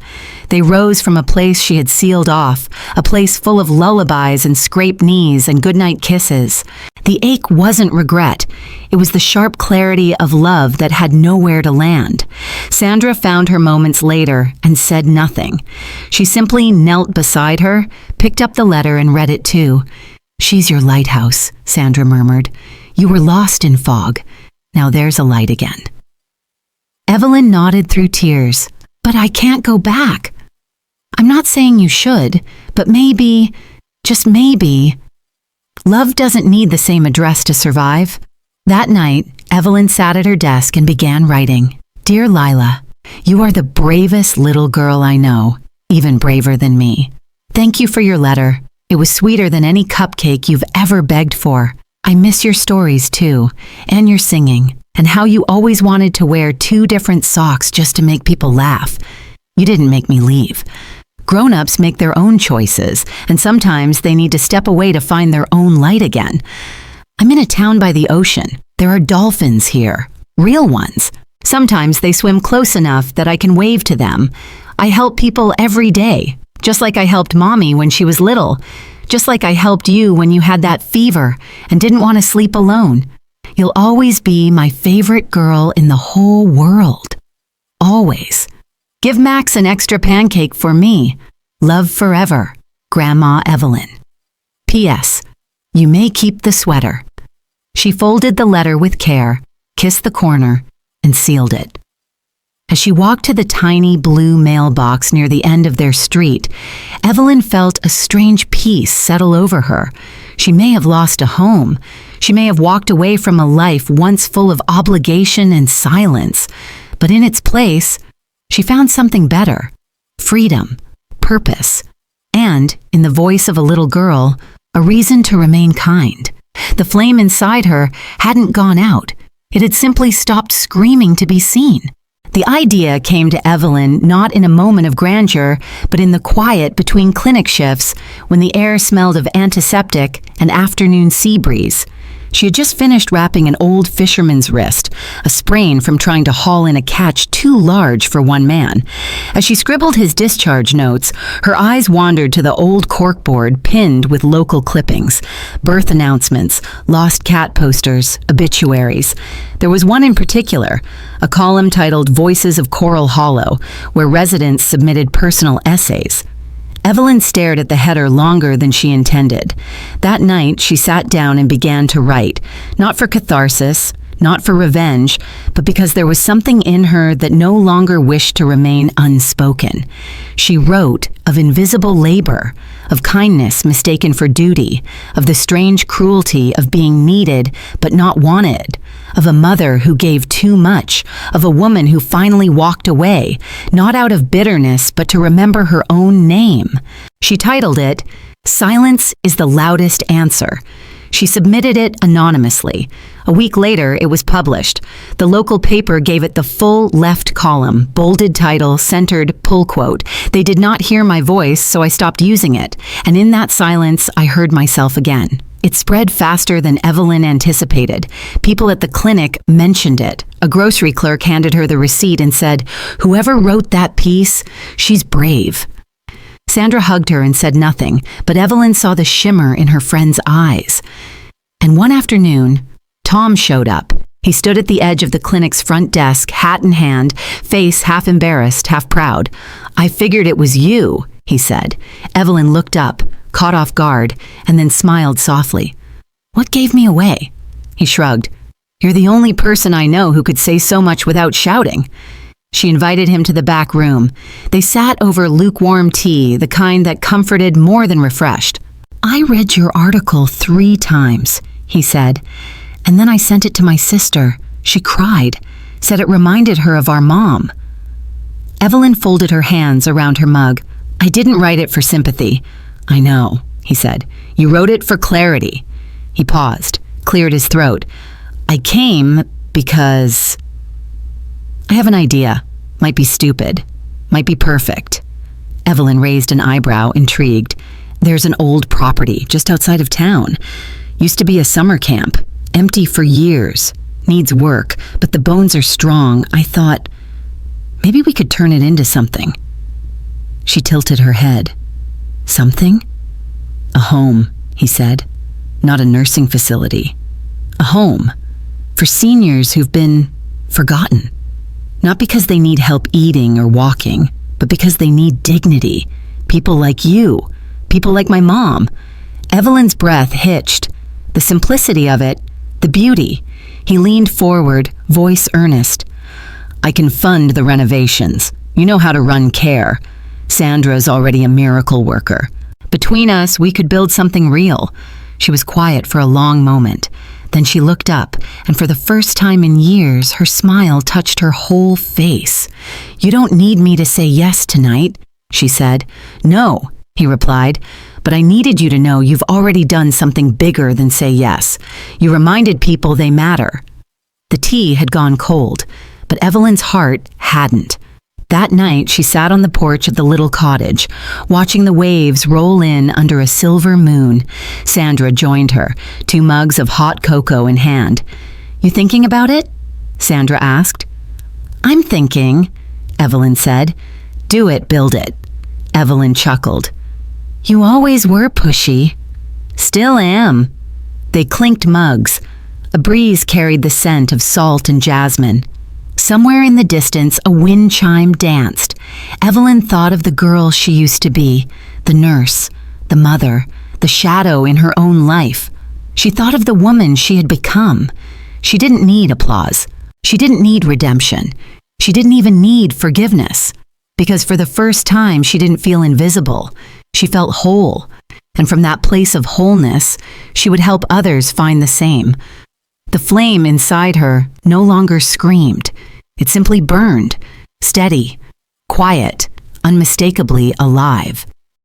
They rose from a place she had sealed off, a place full of lullabies and scraped knees and goodnight kisses. The ache wasn't regret. It was the sharp clarity of love that had nowhere to land. Sandra found her moments later and said nothing. She simply knelt beside her, picked up the letter and read it too. "She's your lighthouse," Sandra murmured. "You were lost in fog. Now there's a light again." Evelyn nodded through tears. "But I can't go back." "I'm not saying you should, but maybe, just maybe, love doesn't need the same address to survive." That night, Evelyn sat at her desk and began writing. "Dear Lila, you are the bravest little girl I know, even braver than me. Thank you for your letter. It was sweeter than any cupcake you've ever begged for. I miss your stories too, and your singing, and how you always wanted to wear 2 different socks just to make people laugh. You didn't make me leave. Grown-ups make their own choices, and sometimes they need to step away to find their own light again. I'm in a town by the ocean. There are dolphins here, real ones. Sometimes they swim close enough that I can wave to them. I help people every day, just like I helped Mommy when she was little, just like I helped you when you had that fever and didn't want to sleep alone. You'll always be my favorite girl in the whole world. Always. Give Max an extra pancake for me. Love forever, Grandma Evelyn. P.S. You may keep the sweater." She folded the letter with care, kissed the corner, and sealed it. As she walked to the tiny blue mailbox near the end of their street, Evelyn felt a strange peace settle over her. She may have lost a home. She may have walked away from a life once full of obligation and silence. But in its place, she found something better: freedom, purpose, and, in the voice of a little girl, a reason to remain kind. The flame inside her hadn't gone out. It had simply stopped screaming to be seen. The idea came to Evelyn not in a moment of grandeur, but in the quiet between clinic shifts when the air smelled of antiseptic and afternoon sea breeze. She had just finished wrapping an old fisherman's wrist, a sprain from trying to haul in a catch too large for one man. As she scribbled his discharge notes, her eyes wandered to the old corkboard pinned with local clippings, birth announcements, lost cat posters, obituaries. There was one in particular, a column titled Voices of Coral Hollow, where residents submitted personal essays. Evelyn stared at the header longer than she intended. That night, she sat down and began to write, not for catharsis, not for revenge, but because there was something in her that no longer wished to remain unspoken. She wrote of invisible labor, of kindness mistaken for duty, of the strange cruelty of being needed but not wanted, of a mother who gave too much, of a woman who finally walked away, not out of bitterness but to remember her own name. She titled it, "Silence is the Loudest Answer." She submitted it anonymously. A week later, it was published. The local paper gave it the full left column, bolded title, centered pull quote. They did not hear my voice, so I stopped using it. And in that silence, I heard myself again. It spread faster than Evelyn anticipated. People at the clinic mentioned it. A grocery clerk handed her the receipt and said, "Whoever wrote that piece, she's brave." Sandra hugged her and said nothing, but Evelyn saw the shimmer in her friend's eyes. And one afternoon, Tom showed up. He stood at the edge of the clinic's front desk, hat in hand, face half embarrassed, half proud. "I figured it was you," he said. Evelyn looked up, caught off guard, and then smiled softly. "What gave me away?" He shrugged. "You're the only person I know who could say so much without shouting." She invited him to the back room. They sat over lukewarm tea, the kind that comforted more than refreshed. "I read your article 3 times, he said, "and then I sent it to my sister. She cried, said it reminded her of our mom." Evelyn folded her hands around her mug. "I didn't write it for sympathy." "I know," he said. "You wrote it for clarity." He paused, cleared his throat. "I came because I have an idea. Might be stupid. Might be perfect." Evelyn raised an eyebrow, intrigued. "There's an old property just outside of town. Used to be a summer camp. Empty for years. Needs work, but the bones are strong. I thought, maybe we could turn it into something." She tilted her head. "Something?" "A home," he said. "Not a nursing facility. A home. For seniors who've been forgotten. Not because they need help eating or walking, but because they need dignity. People like you. People like my mom." Evelyn's breath hitched. The simplicity of it, the beauty. He leaned forward, voice earnest. "I can fund the renovations. You know how to run care. Sandra's already a miracle worker. Between us, we could build something real." She was quiet for a long moment. Then she looked up, and for the first time in years, her smile touched her whole face. "You don't need me to say yes tonight," she said. "No," he replied, "but I needed you to know you've already done something bigger than say yes. You reminded people they matter." The tea had gone cold, but Evelyn's heart hadn't. That night, she sat on the porch of the little cottage, watching the waves roll in under a silver moon. Sandra joined her, 2 mugs of hot cocoa in hand. "You thinking about it?" Sandra asked. "I'm thinking," Evelyn said. "Do it, build it." Evelyn chuckled. "You always were pushy." "Still am." They clinked mugs. A breeze carried the scent of salt and jasmine. Somewhere in the distance, a wind chime danced. Evelyn thought of the girl she used to be, the nurse, the mother, the shadow in her own life. She thought of the woman she had become. She didn't need applause. She didn't need redemption. She didn't even need forgiveness. Because for the first time, she didn't feel invisible. She felt whole. And from that place of wholeness, she would help others find the same. The flame inside her no longer screamed. It simply burned, steady, quiet, unmistakably alive.